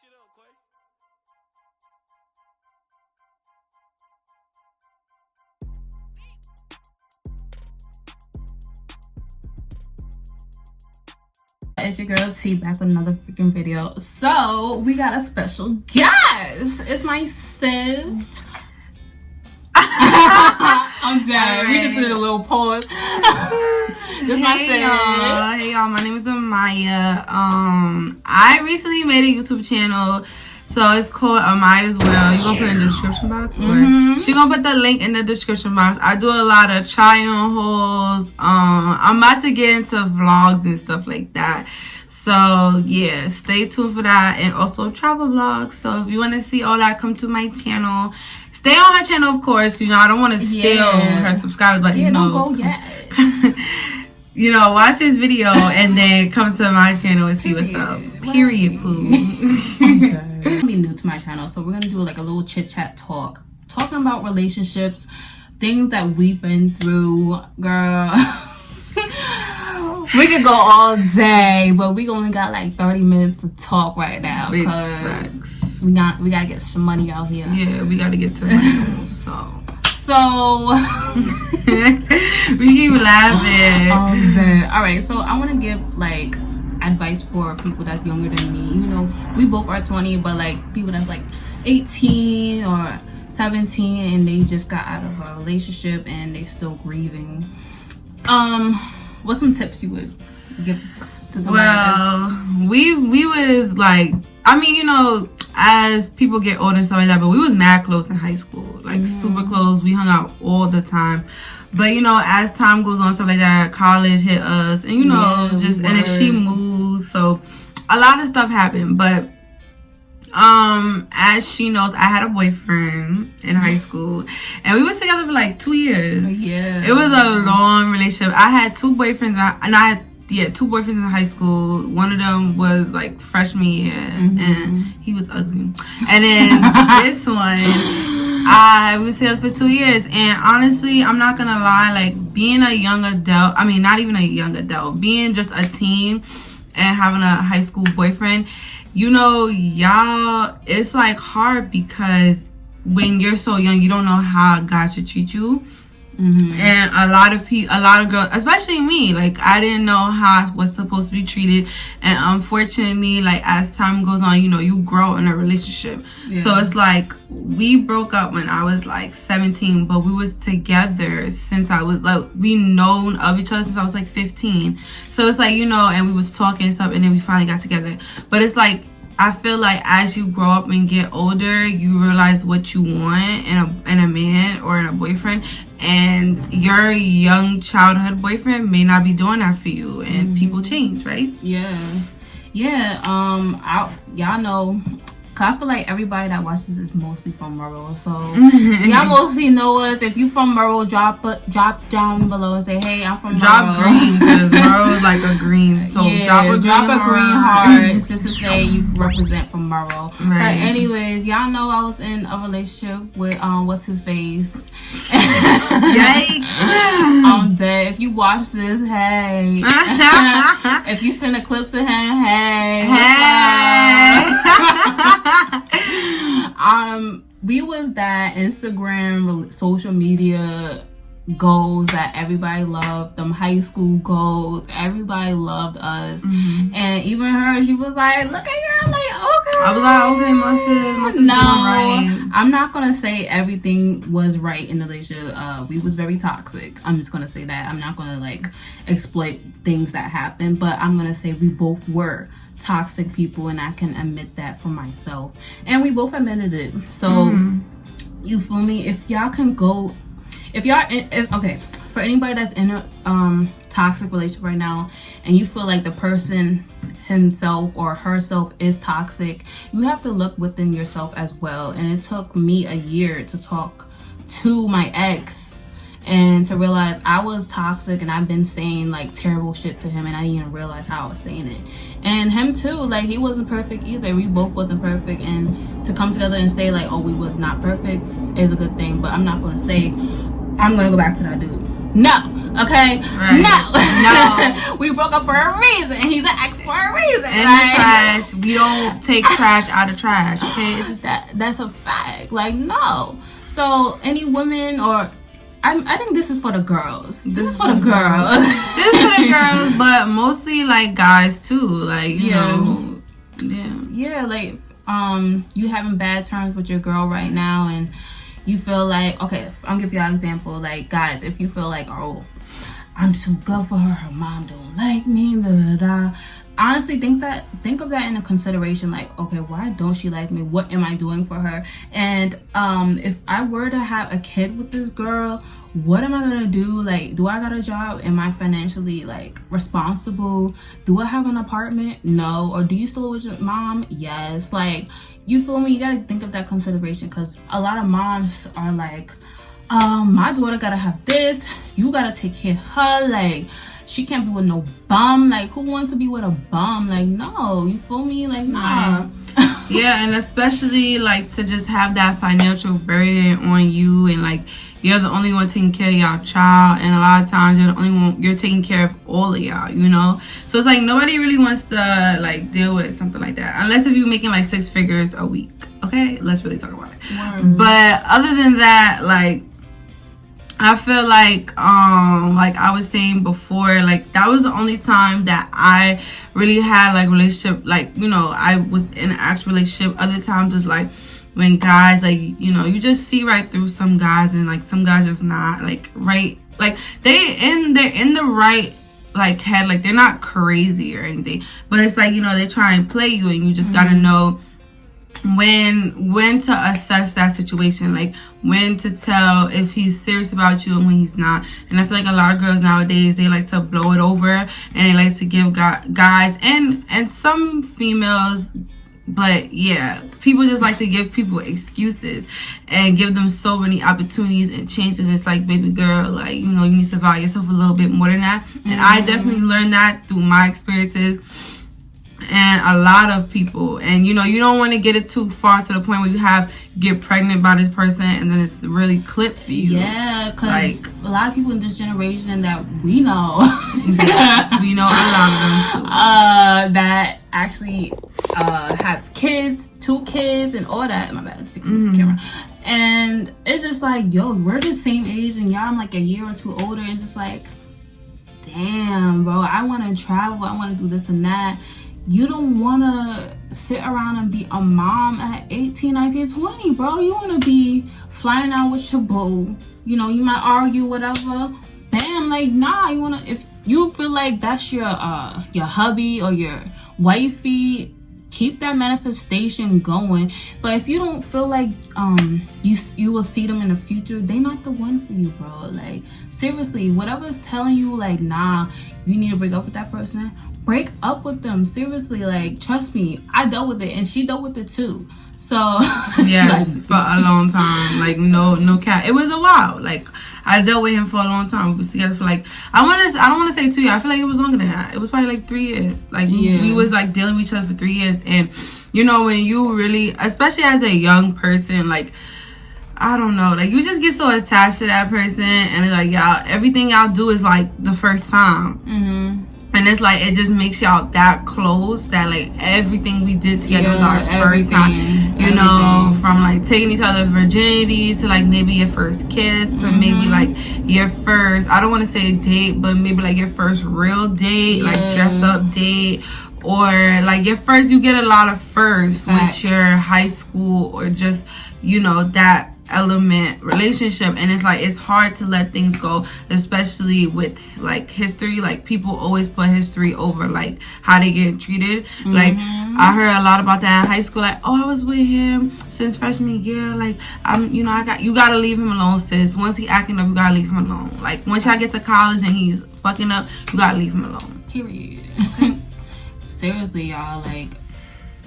It's your girl T back with another freaking video. So we got a special guest. It's my sis. I'm dead. We just did a little pause. This my sis. Hey y'all, my name is Amayah. I recently made a YouTube channel, so it's called Amayah as well. You gonna put it in the description box? Or she gonna put the link in the description box. I do a lot of try on hauls. I'm about to get into vlogs and stuff like that. So yeah, stay tuned for that, and also travel vlogs. So if you want to see all that, come to my channel. Stay on her channel, of course. You know, I don't want to steal her subscribers, but you know, don't go yet. You know, watch this video and then come to my channel and see what's up. Period, poo. I'm gonna be new to my channel, so we're gonna do like a little chit-chat talk, talking about relationships, things that we've been through, girl. We could go all day, but we only got like 30 minutes to talk right now because we gotta get some money out here. Yeah, we gotta get some money. So we keep laughing. All right, so I want to give like advice for people that's younger than me. You know, we both are 20, but like people that's like 18 or 17 and they just got out of a relationship and they still grieving. What's some tips you would give to somebody? Well, we was like, I mean, you know, as people get older and stuff like that, but we was mad close in high school, like super close. We hung out all the time. But you know, as time goes on, stuff like that, college hit us, and you know, and then she moved, so a lot of stuff happened. But as she knows, I had a boyfriend in high school, and we was together for like 2 years. Yeah, it was a long relationship. I had two boyfriends, and I had two boyfriends in high school. One of them was like freshman year, and he was ugly. And then this one, we was together for 2 years. And honestly, I'm not gonna lie, like being a young adult, I mean, not even a young adult, being just a teen and having a high school boyfriend, you know, y'all, it's like hard because when you're so young, you don't know how God should treat you. And a lot of girls, especially me, like I didn't know how I was supposed to be treated. And unfortunately, like as time goes on, you know, you grow in a relationship. So it's like we broke up when I was like 17, but we was together since I was like, we known of each other since I was like 15. So it's like, you know, and we was talking and stuff, and then we finally got together. But it's like, I feel like as you grow up and get older, you realize what you want in a man or in a boyfriend, and your young childhood boyfriend may not be doing that for you, and people change, right? Yeah. Y'all know, cause I feel like everybody that watches is mostly from Merle, so y'all mostly know us. If you from Merle, drop down below and say, hey, I'm from Merle. Drop green, because Merle is like a green, so drop a green heart just to say you represent from Merle. Right. But anyways, y'all know I was in a relationship with what's his face. Yikes. I'm dead. If you watch this, hey. If you send a clip to him, hey. We was that Instagram, social media goals that everybody loved, them high school goals, everybody loved us. And even her, she was like, look at y'all, like, okay. I was like, okay, my sis no, right. I'm not gonna say everything was right in the relationship. We was very toxic. I'm just gonna say that. I'm not gonna like exploit things that happened, but I'm gonna say we both were toxic people, and I can admit that for myself, and we both admitted it. So you feel me? If y'all can go, okay, for anybody that's in a toxic relationship right now, and you feel like the person himself or herself is toxic, you have to look within yourself as well. And it took me a year to talk to my ex and to realize I was toxic, and I've been saying like terrible shit to him, and I didn't even realize how I was saying it. And him too, like he wasn't perfect either. We both wasn't perfect, and to come together and say like, oh, we was not perfect is a good thing. But I'm not gonna say I'm gonna go back to that dude. No, Okay? Right. No. We broke up for a reason. He's an ex for a reason. And like, trash. We don't take trash out of trash. Okay? It's just, that's a fact. Like, no. So, any women or... I think this is for the girls. This is for the girls. This is for the girls, but mostly like guys too. Like, you know. Yeah, like you having bad terms with your girl right now and you feel like, okay, I'll give you an example. Like, guys, if you feel like, oh, I'm too good for her, her mom don't like me, da da da. Honestly, think of that in a consideration. Like, okay, why don't she like me? What am I doing for her? And if I were to have a kid with this girl, what am I gonna do? Like, do I got a job? Am I financially like responsible? Do I have an apartment? No. Or do you still live with your mom? Yes. Like, you feel me? You gotta think of that consideration, because a lot of moms are like, my daughter gotta have this. You gotta take care of her. Like, she can't be with no bum. Like, who wants to be with a bum? Like, no. You feel me? Like, nah. Yeah, and especially, like, to just have that financial burden on you, and, like, you're the only one taking care of y'all child, and a lot of times you're the only one, you're taking care of all of y'all, you know? So, it's like, nobody really wants to, like, deal with something like that. Unless if you're making, like, 6 figures a week. Okay? Let's really talk about it. But, other than that, like, I feel like I was saying before, like, that was the only time that I really had, like, relationship, like, you know, I was in an actual relationship. Other times was, like, when guys, like, you know, you just see right through some guys, and, like, some guys just not, like, right, like, they're in the right, like, head, like, they're not crazy or anything, but it's like, you know, they try and play you, and you just gotta know when to assess that situation, like when to tell if he's serious about you and when he's not. And I feel like a lot of girls nowadays, they like to blow it over, and they like to give guys and some females, but yeah, people just like to give people excuses and give them so many opportunities and chances. It's like, baby girl, like, you know, you need to value yourself a little bit more than that. And I definitely learned that through my experiences and a lot of people. And, you know, you don't want to get it too far to the point where you get pregnant by this person and then it's really clipped for you. Yeah, because like, a lot of people in this generation that we know, yes, we know a lot of them too, that actually have kids, 2 kids and all that. My bad, fixing the camera. And it's just like, yo, we're the same age and y'all like a year or 2 older. It's just like, damn, bro, I want to travel, I want to do this and that. You don't want to sit around and be a mom at 18, 19, 20, bro. You want to be flying out with your boo. You know, you might argue, whatever. Bam, like, nah, you want to, if you feel like that's your hubby or your wifey, keep that manifestation going. But if you don't feel like you will see them in the future, they not the one for you, bro. Like, seriously, whatever's telling you, like, nah, you need to break up with that person, break up with them. Seriously, like, trust me, I dealt with it and she dealt with it too. So yeah, for a long time. Like, no cap. It was a while. Like, I dealt with him for a long time. We was together for like, I don't want to say 2 years. I feel like it was longer than that. It was probably like 3 years. Like, we was like dealing with each other for 3 years. And you know, when you really, especially as a young person, like, I don't know, like, you just get so attached to that person, and it's like, y'all, everything y'all do is like the first time. And it's like, it just makes y'all that close that like everything we did together was our first time. You know, from like taking each other's virginity to like maybe your first kiss to maybe like your first, I don't want to say date, but maybe like your first real date, like dress up date, or like your first, you get a lot of firsts with your high school or just, you know, that element relationship. And it's like, it's hard to let things go, especially with like history. Like, people always put history over like how they get treated. Like, I heard a lot about that in high school, like, oh, I was with him since freshman year, like, you know, you gotta leave him alone, sis. Once he acting up, you gotta leave him alone. Like, once y'all get to college and he's fucking up, you gotta leave him alone, period. Seriously, y'all, like,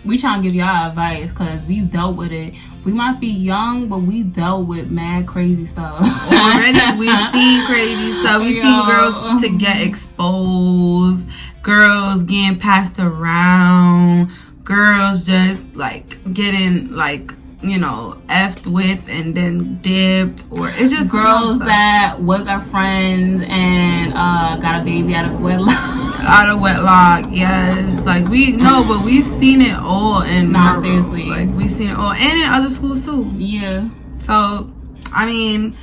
we trying to give y'all advice because we've dealt with it. We might be young, but we dealt with mad crazy stuff. Already, we've seen crazy stuff. We've seen girls to get exposed, girls getting passed around, girls just like getting like you know, effed with and then dipped, or it's just girls that was our friends and got a baby out of wedlock. Out of wedlock, yes. Like but we've seen it all in seriously. Like we've seen it all, and in other schools too. Yeah. So, I mean,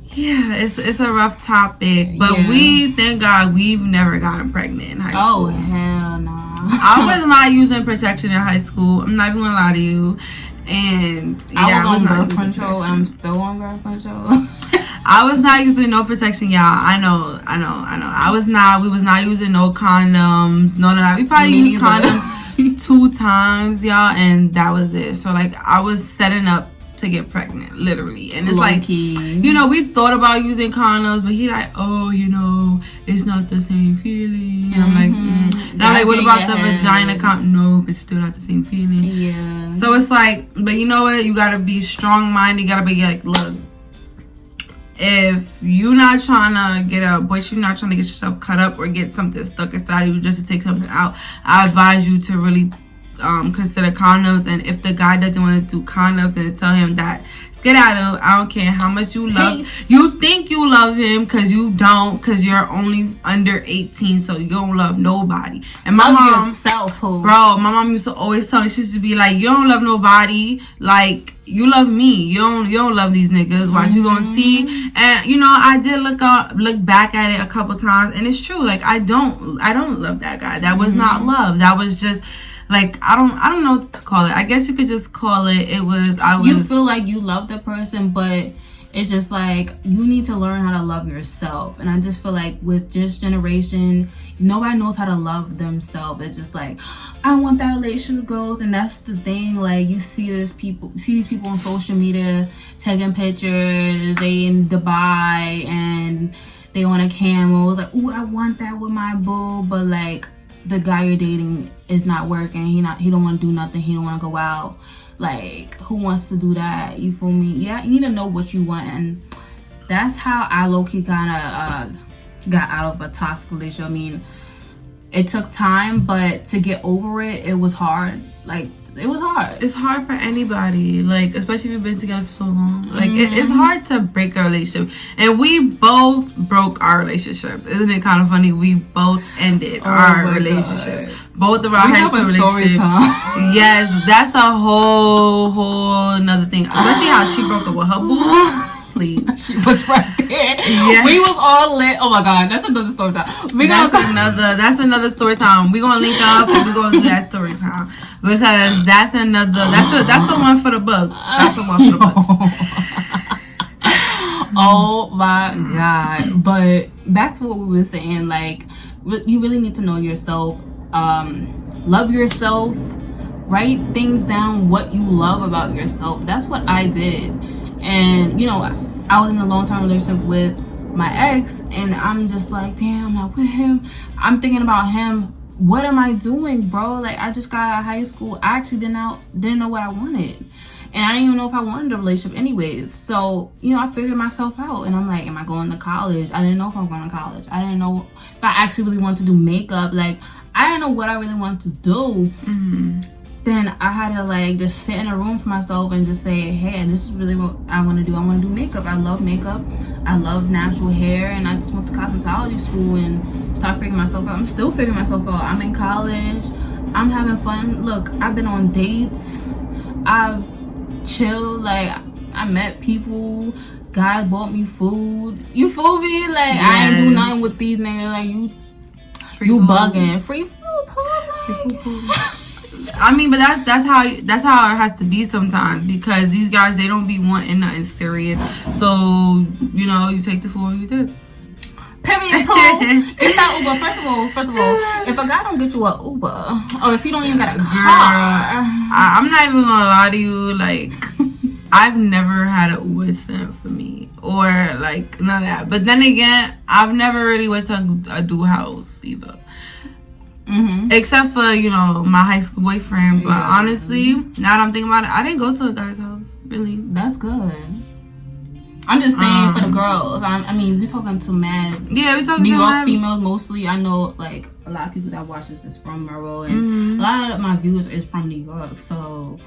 yeah, it's a rough topic, but we, thank God, we've never gotten pregnant in high school. Oh hell no. I was not using protection in high school. I'm not even gonna lie to you. And I was on birth control, and I'm still on birth control. I was not using no protection, y'all. I know. We was not using no condoms. No. We probably used condoms 2 times, y'all, and that was it. So like, I was setting up to get pregnant, literally. And it's like, you know, we thought about using condoms, but he like, oh, you know, it's not the same feeling. And I'm like, And I'm like, what about the vagina condom? No, it's still not the same feeling. Yeah. So it's like, but you know what? You gotta be strong-minded. You gotta be like, look, if you're not trying to get a boy, you're not trying to get yourself cut up or get something stuck inside you just to take something out, I advise you to really consider condoms. And if the guy doesn't want to do condoms, then tell him that skedaddle. I don't care how much you love. You think you love him, because you don't, because you're only under 18, so you don't love nobody. And my mom, yourself, bro, my mom used to always tell me, she used to be like, you don't love nobody, like, you love me. You don't love these niggas. Watch, you gonna see. And you know, I did look back at it a couple times, and it's true. Like, I don't love that guy. That was not love. That was just like, I don't know what to call it. I guess you could just call it, you feel like you love the person, but it's just like, you need to learn how to love yourself. And I just feel like with this generation, nobody knows how to love themselves. It's just like, I want that relationship goals, and that's the thing. Like, you see these people on social media taking pictures, they in Dubai and they on a camel. It's like, ooh, I want that with my boo, but like, the guy you're dating is not working. He don't want to do nothing. He don't want to go out. Like, who wants to do that? You feel me? Yeah, you need to know what you want. And that's how I low-key kind of got out of a toxic relationship. I mean, it took time, but to get over it, it was hard. Like, it was hard. It's hard for anybody, like, especially if you've been together for so long. Like, it's hard to break a relationship. And we both broke our relationships. Isn't it kind of funny? We both ended our relationship. God. Both of our high school relationships. Yes, that's a whole another thing. Especially how she broke up with her boo. Please. She was right there. Yes. We was all lit. Oh my God, that's another story time. That's another story time. We're gonna link up and we're gonna do that story time. Because that's the one for the book. That's the one for the book. Oh my God. But back to what we were saying, like, you really need to know yourself. Love yourself. Write things down, what you love about yourself. That's what I did. And, you know, I was in a long-term relationship with my ex, and I'm just like, damn, I'm not with him. I'm thinking about him. What am I doing, bro? Like, I just got out of high school. I actually didn't know what I wanted. And I didn't even know if I wanted a relationship anyways. So, you know, I figured myself out. And I'm like, am I going to college? I didn't know if I was going to college. I didn't know if I actually really wanted to do makeup. Like, I didn't know what I really wanted to do. Then I had to like just sit in a room for myself and just say, hey, this is really what I want to do. I want to do makeup. I love makeup. I love natural hair. And I just went to cosmetology school and start figuring myself out. I'm still figuring myself out. I'm in college. I'm having fun. Look, I've been on dates. I've chilled. Like, I met people. Guys bought me food. You feel me? Like, yes. I ain't do nothing with these niggas. Like, you bugging. Free food. I mean, but that's how it has to be sometimes, because these guys, they don't be wanting nothing serious. So, you know, you take the food, you did. Period. Get that Uber. First of all, if a guy don't get you an Uber, or if you don't even got a car, I'm not even gonna lie to you. Like, I've never had an Uber sent for me, or like none of that. But then again, I've never really went to a dual house either. Except for, you know, my high school boyfriend. But honestly, now that I'm thinking about it, I didn't go to a guy's house. Really. That's good. I'm just saying for the girls. I mean, we talking to mad. Yeah, we talking New to York females mostly. I know, like, a lot of people that watch this is from Monroe, and a lot of my viewers is from New York. So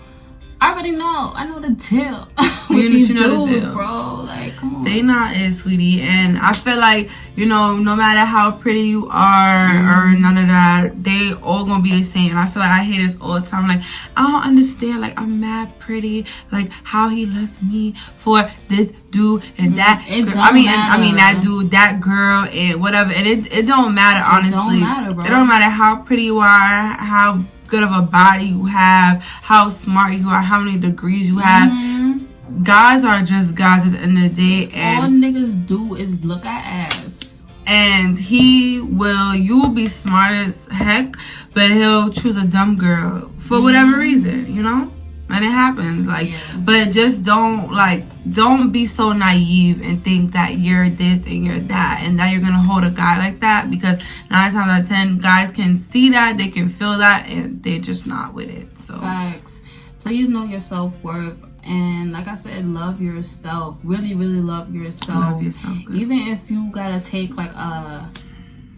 I already know. I know the deal. You know the deal, bro. Like, come on. They not it, sweetie. And I feel like, you know, no matter how pretty you are or none of that, they all gonna be the same. And I feel like I hear this all the time. Like, I don't understand. Like, I'm mad pretty. Like, how he left me for this dude and that. I mean that dude, that girl, and whatever. And it don't matter, honestly. It don't matter, bro. It don't matter how pretty you are, how good of a body you have, how smart you are, how many degrees you have. Guys are just guys at the end of the day, and all niggas do is look at ass. And you will be smart as heck, but he'll choose a dumb girl for whatever reason, you know? And it happens, like, but just don't be so naive and think that you're this and you're that and that you're gonna hold a guy like that, because 9 times out of 10 guys can see that, they can feel that, and they're just not with it. So facts. Please know your self-worth, and like I said, love yourself. Really, really love yourself. Love yourself, good. Even if you gotta take like I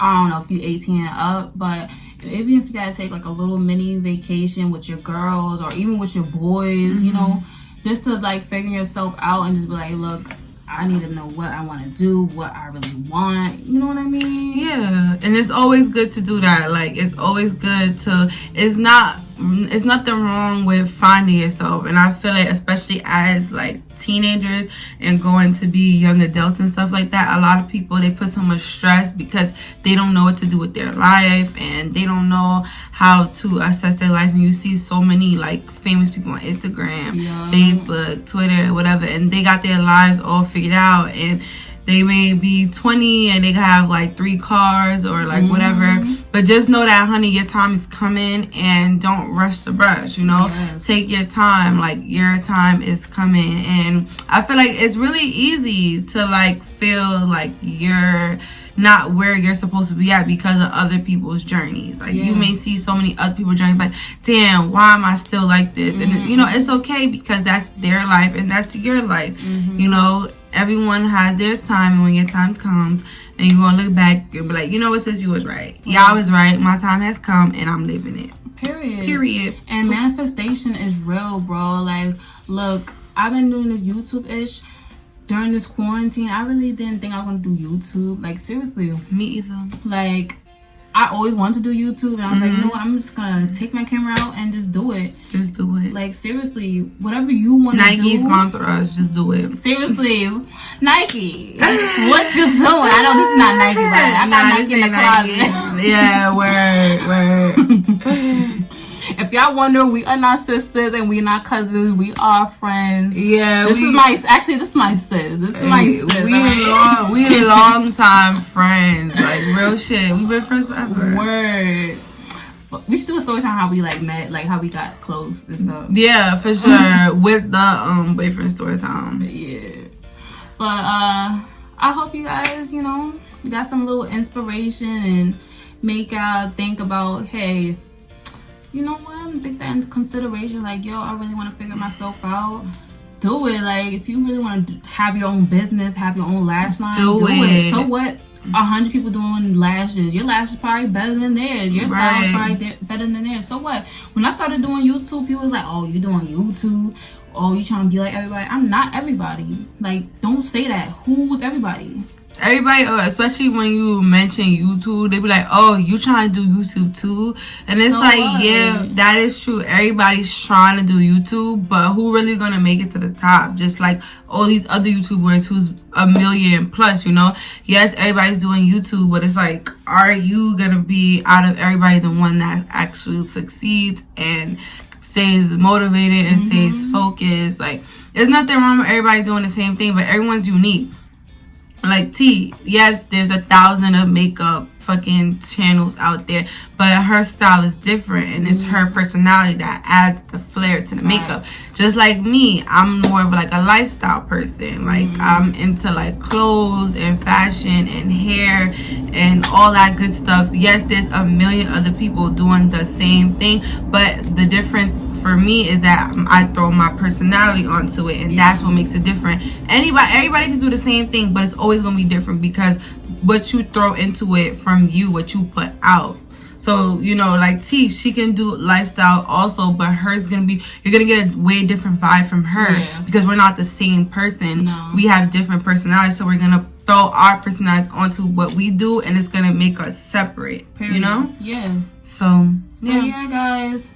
don't know if you 18 and up, but even if you gotta take like a little mini vacation with your girls or even with your boys, you know, just to like figure yourself out and just be like, look, I need to know what I want to do, what I really want. You know what I mean? Yeah, and it's always good to do that. Like, it's always good to. It's nothing wrong with finding yourself, and I feel like especially as like teenagers and going to be young adults and stuff like that, a lot of people, they put so much stress because they don't know what to do with their life and they don't know how to assess their life. And you see so many like famous people on Instagram, Facebook, Twitter, whatever, and they got their lives all figured out, and they may be 20 and they have like 3 cars or like whatever. But just know that, honey, your time is coming, and don't rush the brush, you know? Take your time. Like, your time is coming. And I feel like it's really easy to like feel like you're not where you're supposed to be at because of other people's journeys. Like, you may see so many other people's journeys, but damn, why am I still like this? And you know, it's okay because that's their life and that's your life. You know, everyone has their time, and when your time comes and you're gonna look back and be like, you know what, sis, you was right. Yeah, I was right. My time has come and I'm living it. Period. And manifestation is real, bro. Like, look, I've been doing this YouTube-ish during this quarantine. I really didn't think I was gonna do YouTube. Like, seriously. Me either. Like, I always wanted to do YouTube, and I was like, you know what, I'm just gonna take my camera out and just do it. Just do it. Like, seriously, whatever you want to do. Nike sponsor us, just do it. Seriously, Nike, what you doing? I know this is not Nike, but I got Nike in the closet. Yeah, word. If y'all wonder, we are not sisters and we not cousins. We are friends. Yeah, this is my sis. This is my sis. We long time friends. Like, real shit. We've been friends forever. Word. We should do a story time how we like met, like how we got close and stuff. Yeah, for sure. With the boyfriend story time. Yeah. But I hope you guys, you know, got some little inspiration and make y'all think about, hey, you know what, I'm gonna take that into consideration. Like, yo, I really want to figure myself out. Do it. Like, if you really want to have your own business, have your own lash line, do it. So what? 100 people doing lashes. Your lashes probably better than theirs. Your style is probably better than theirs. So what? When I started doing YouTube, people was like, oh, you doing YouTube? Oh, you trying to be like everybody? I'm not everybody. Like, don't say that. Who's everybody? Everybody, especially when you mention YouTube, they be like, oh, you trying to do YouTube too? And it's yeah, that is true. Everybody's trying to do YouTube, but who really gonna make it to the top? Just like all these other YouTubers who's 1 million plus, you know? Yes, everybody's doing YouTube, but it's like, are you gonna be, out of everybody, the one that actually succeeds and stays motivated and stays focused? Like, there's nothing wrong with everybody doing the same thing, but everyone's unique. Like T, yes, there's 1,000 of makeup fucking channels out there, but her style is different, and it's her personality that adds the flair to the makeup. Just like me, I'm more of like a lifestyle person. Like, I'm into like clothes and fashion and hair and all that good stuff. Yes, there's 1 million other people doing the same thing, but the difference for me is that I throw my personality onto it, and that's what makes it different. Everybody can do the same thing, but it's always gonna be different because what you throw into it from you, what you put out. So, you know, like T, she can do lifestyle also, but hers gonna be, you're gonna get a way different vibe from her because we're not the same person. No. We have different personalities, so we're gonna throw our personalities onto what we do, and it's gonna make us separate. Period. You know? Yeah. So yeah, guys.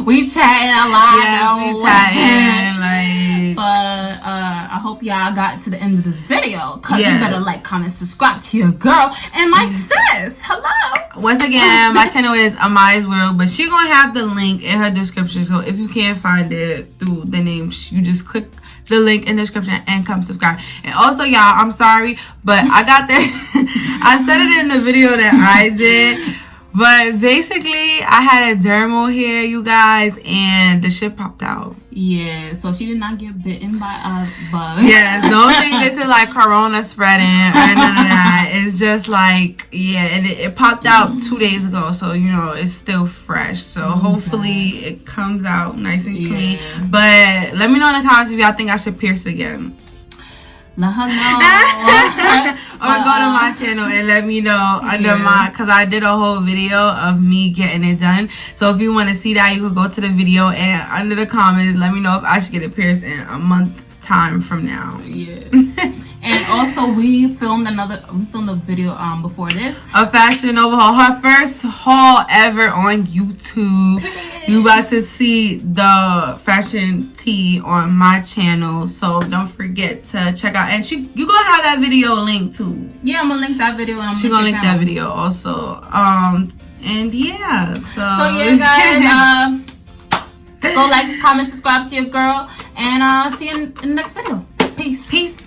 We chatting a lot. Yeah, we chatting like. But I hope y'all got to the end of this video, cause you better like, comment, subscribe to your girl and my sis. Hello. Once again, my channel is Amayah's World, but she gonna have the link in her description. So if you can't find it through the name, you just click the link in the description and come subscribe. And also, y'all, I'm sorry, but I got the I said it in the video that I did. But basically, I had a dermal hair, you guys, and the shit popped out. Yeah, so she did not get bitten by a bug. Yes, the only thing this is like corona spreading or none of that. It's just like, yeah, and it popped out 2 days ago, so, you know, it's still fresh. So hopefully it comes out nice and clean. But let me know in the comments if y'all think I should pierce again. Let her know. Or go to my channel and let me know under my, because I did a whole video of me getting it done. So if you want to see that, you could go to the video and under the comments let me know if I should get it pierced in a month's time from now. Yeah. And also we filmed a video before this, a fashion overhaul, her first haul ever on YouTube. You about to see the fashion tea on my channel, so don't forget to check out. And you gonna have that video linked too. Yeah, I'm gonna link that video, and she gonna link that video also. And yeah, so yeah, guys, go like, comment, subscribe to your girl, and see you in the next video. Peace.